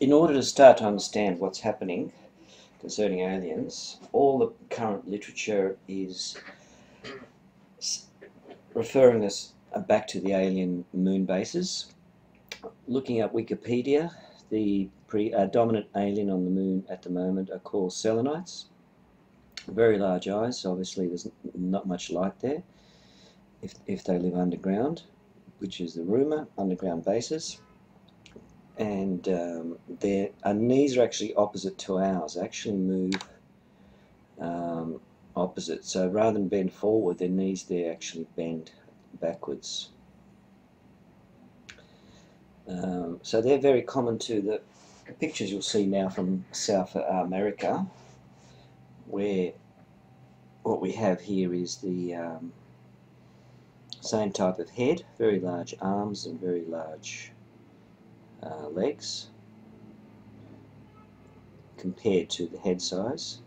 In order to start to understand what's happening concerning aliens, all the current literature is referring us back to the alien moon bases. Looking at Wikipedia, the dominant alien on the moon at the moment are called selenites. Very large eyes, so obviously there's not much light there if they live underground, which is the rumour, underground bases. And their knees are actually opposite to ours, actually move opposite. So rather than bend forward, their knees there actually bend backwards. So they're very common to the pictures you'll see now from South America, where what we have here is the same type of head, very large arms and very large legs compared to the head size.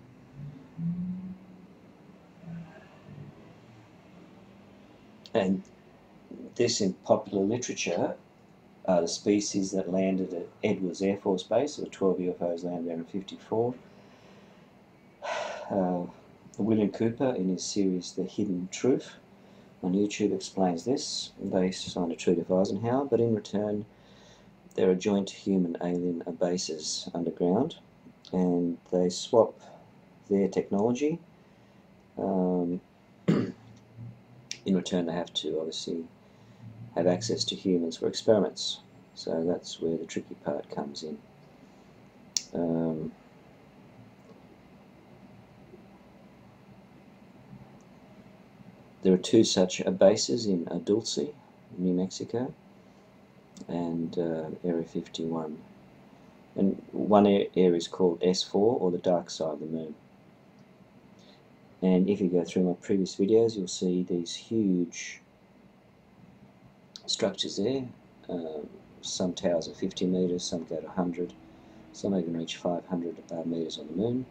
And this, in popular literature, are the species that landed at Edwards Air Force Base. There were 12 UFOs landed there in 1954. William Cooper, in his series The Hidden Truth on YouTube, explains this. They signed a treaty with Eisenhower, but in return there are joint human-alien bases underground, and they swap their technology. In return they have to obviously have access to humans for experiments. So that's where the tricky part comes in. There are two such bases in Dulce, New Mexico, and Area 51. And one area is called S4, or the dark side of the moon. And if you go through my previous videos, you'll see these huge structures there. Some towers are 50 metres, some go to 100, some even reach 500 metres on the moon.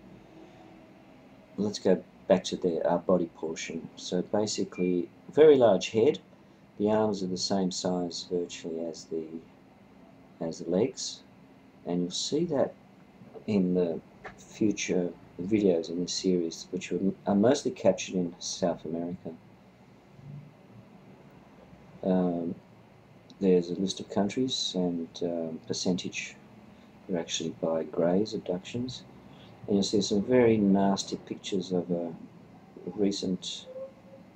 Let's go back to the body portion. So basically, very large head. The arms are the same size virtually as the legs, and you'll see that in the future videos in this series, which are mostly captured in South America. There's a list of countries, and percentage are actually by Gray's abductions. And you'll see some very nasty pictures of a recent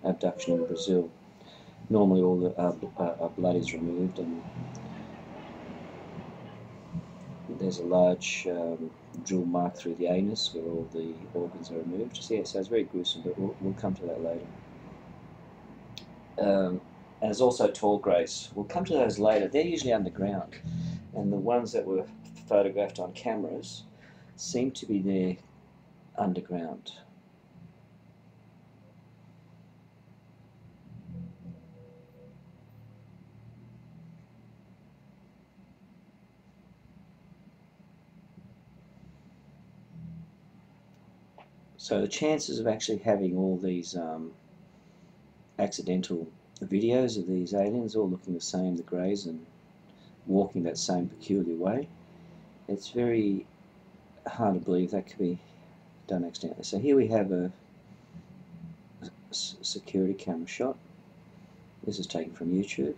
abduction in Brazil. Normally all the blood is removed, and there's a large drill mark through the anus where all the organs are removed. So, yeah, so it's very gruesome, but we'll come to that later. And there's also tall greys. We'll come to those later. They're usually underground, and the ones that were photographed on cameras seem to be there underground. So the chances of actually having all these accidental videos of these aliens all looking the same, the greys, and walking that same peculiar way, it's very hard to believe that could be done accidentally. So here we have a security camera shot. This is taken from YouTube,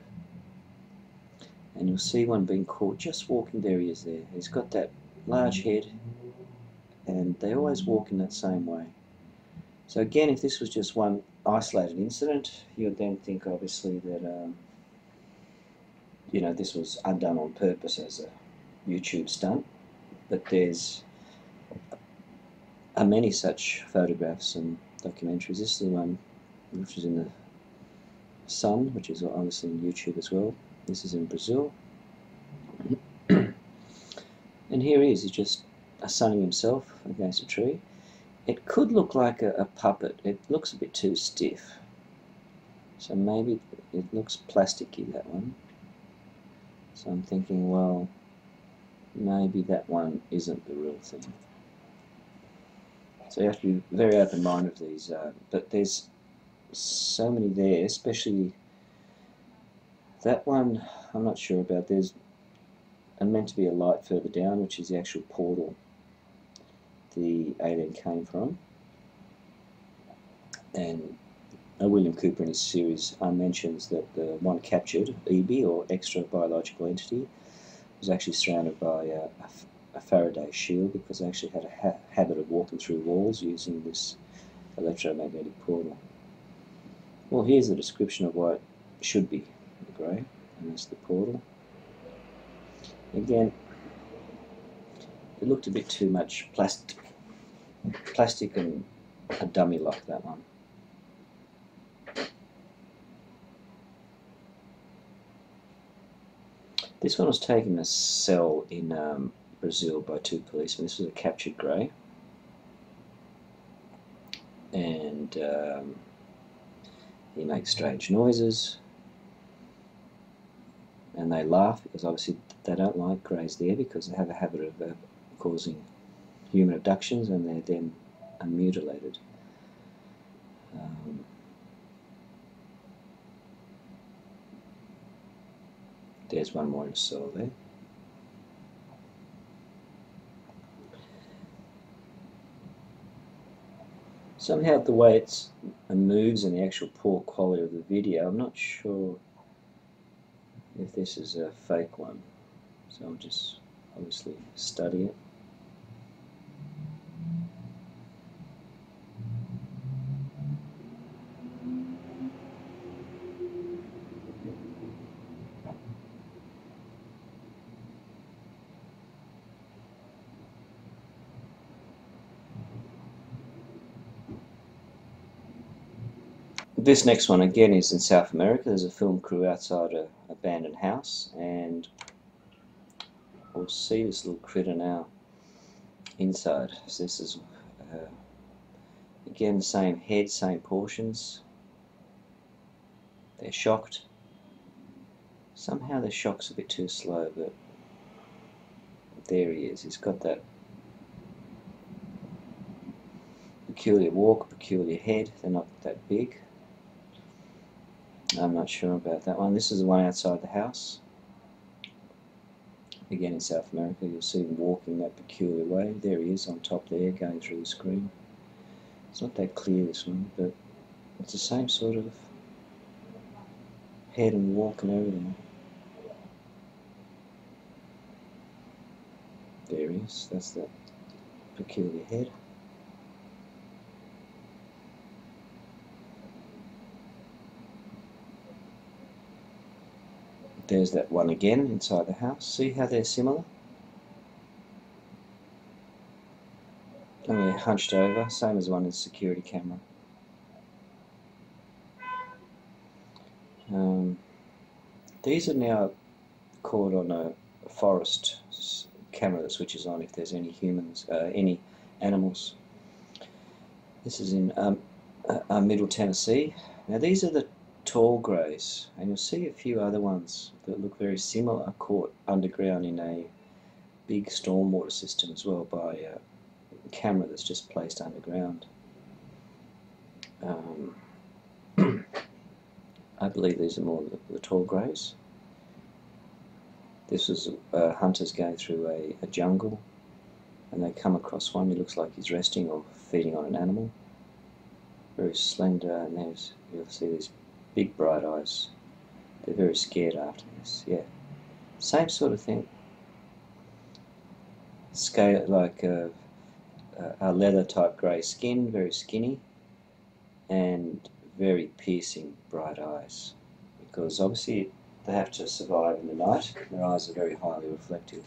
and you'll see one being caught just walking. There he is there. He's got that large head, and they always walk in that same way. So again, if this was just one isolated incident, you would then think obviously that you know, this was done on purpose as a YouTube stunt. But there's many such photographs and documentaries. This is the one which is in the sun, which is obviously on YouTube as well. This is in Brazil. And here he is, he's just sunning himself against a tree. It could look like a puppet. It looks a bit too stiff. So maybe it looks plasticky, that one. So I'm thinking, well, maybe that one isn't the real thing. So you have to be very open-minded with these. But there's so many there, especially that one I'm not sure about. There's and meant to be a light further down, which is the actual portal the alien came from. And William Cooper in his series mentions that the one captured, EB, or extra biological entity, was actually surrounded by a Faraday shield, because they actually had a habit of walking through walls using this electromagnetic portal. Well, here's the description of what it should be, the grey, and that's the portal. Again, it looked a bit too much plastic and a dummy like that one. This one was taken in a cell in Brazil by 2 policemen. This was a captured grey, and he makes strange noises, and they laugh because obviously they don't like greys there, because they have a habit of causing human abductions, and they're then mutilated. There's one more in a cell there. Somehow the way it moves and the actual poor quality of the video, I'm not sure if this is a fake one. So I'll just obviously study it. This next one again is in South America. There's a film crew outside an abandoned house, and we'll see this little critter now inside. So this is again the same head, same portions. They're shocked. Somehow the shock's a bit too slow, but there he is. He's got that peculiar walk, peculiar head. They're not that big. I'm not sure about that one. This is the one outside the house. Again in South America, you'll see him walking that peculiar way. There he is on top there, going through the screen. It's not that clear, this one, but it's the same sort of head and walk and everything. There he is. That's that peculiar head. There's that one again inside the house. See how they're similar? And they're hunched over, same as one in the security camera. These are now caught on a forest camera that switches on if there's any humans, any animals. This is in Middle Tennessee. Now these are the tall greys, and you'll see a few other ones that look very similar caught underground in a big stormwater system as well by a camera that's just placed underground. I believe these are more the tall greys. This was hunters going through a jungle, and they come across one. He looks like he's resting or feeding on an animal. Very slender, and you'll see these big bright eyes. They're very scared after this. Yeah, same sort of thing. Scale like a leather type grey skin, very skinny, and very piercing bright eyes, because obviously they have to survive in the night. Their eyes are very highly reflective.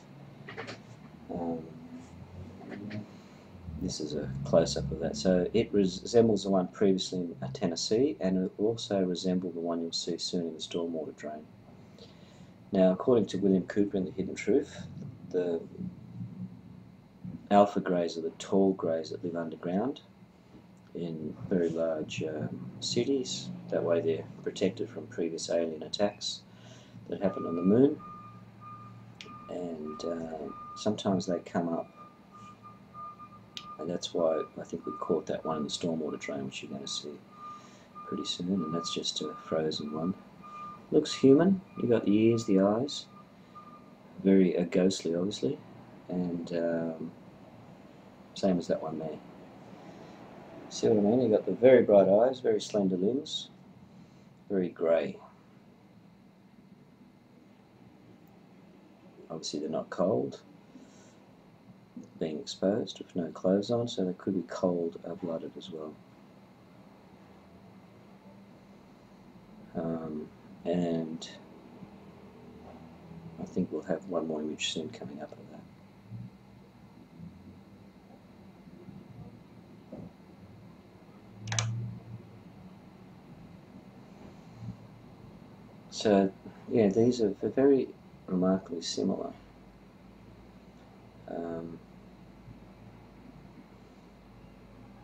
This is a close-up of that. So it resembles the one previously in Tennessee, and it will also resemble the one you'll see soon in the stormwater drain. Now, according to William Cooper in The Hidden Truth, the alpha greys are the tall greys that live underground in very large cities. That way they're protected from previous alien attacks that happened on the moon. And sometimes they come up, and that's why I think we caught that one in the stormwater drain, which you're going to see pretty soon. And that's just a frozen one. Looks human. You've got the ears, the eyes. very ghostly, obviously, and same as that one there. See what I mean? You've got the very bright eyes, very slender limbs, very grey. Obviously they're not cold, being exposed with no clothes on, so they could be cold-blooded as well. And I think we'll have one more image soon coming up of that. So yeah, these are very remarkably similar.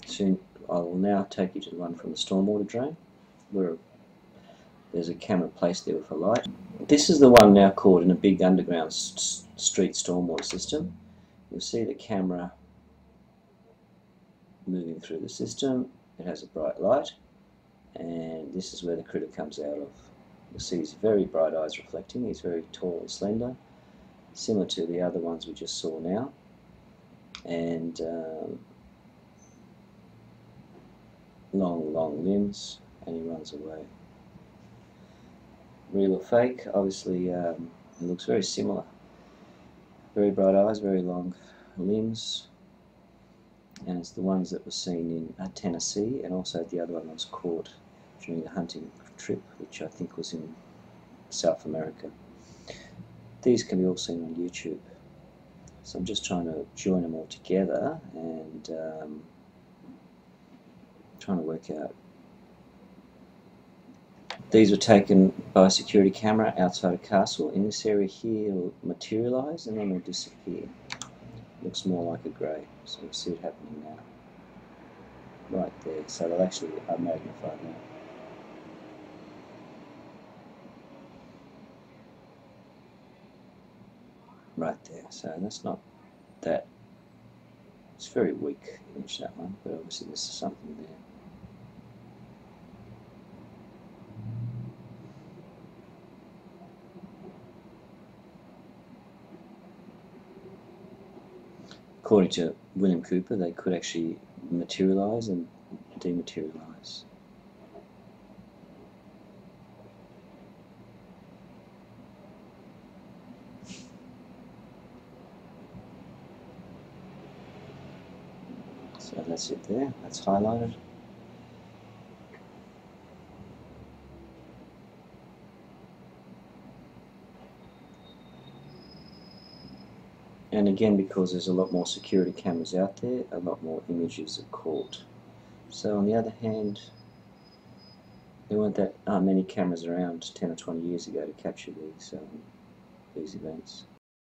Soon I will now take you to the one from the stormwater drain, where there's a camera placed there with a light. This is the one now caught in a big underground street stormwater system. You'll see the camera moving through the system. It has a bright light, and this is where the critter comes out of. You'll see his very bright eyes reflecting. He's very tall and slender, similar to the other ones we just saw now. And long limbs, and he runs away. Real or fake? Obviously, it looks very similar. Very bright eyes, very long limbs, and it's the ones that were seen in Tennessee, and also the other one was caught during a hunting trip, which I think was in South America. These can be all seen on YouTube. So I'm just trying to join them all together and trying to work out. These were taken by a security camera outside a castle. In this area here, it'll materialise and then it'll disappear. Looks more like a grey, so we'll see it happening now. Right there, so they'll actually are magnified now. Right there, so that's not that. It's very weak image, that one, but obviously there's something there. According to William Cooper, they could actually materialise and dematerialise. So that's it there, that's highlighted. And again, because there's a lot more security cameras out there, a lot more images are caught. So on the other hand, there weren't that many cameras around 10 or 20 years ago to capture these events.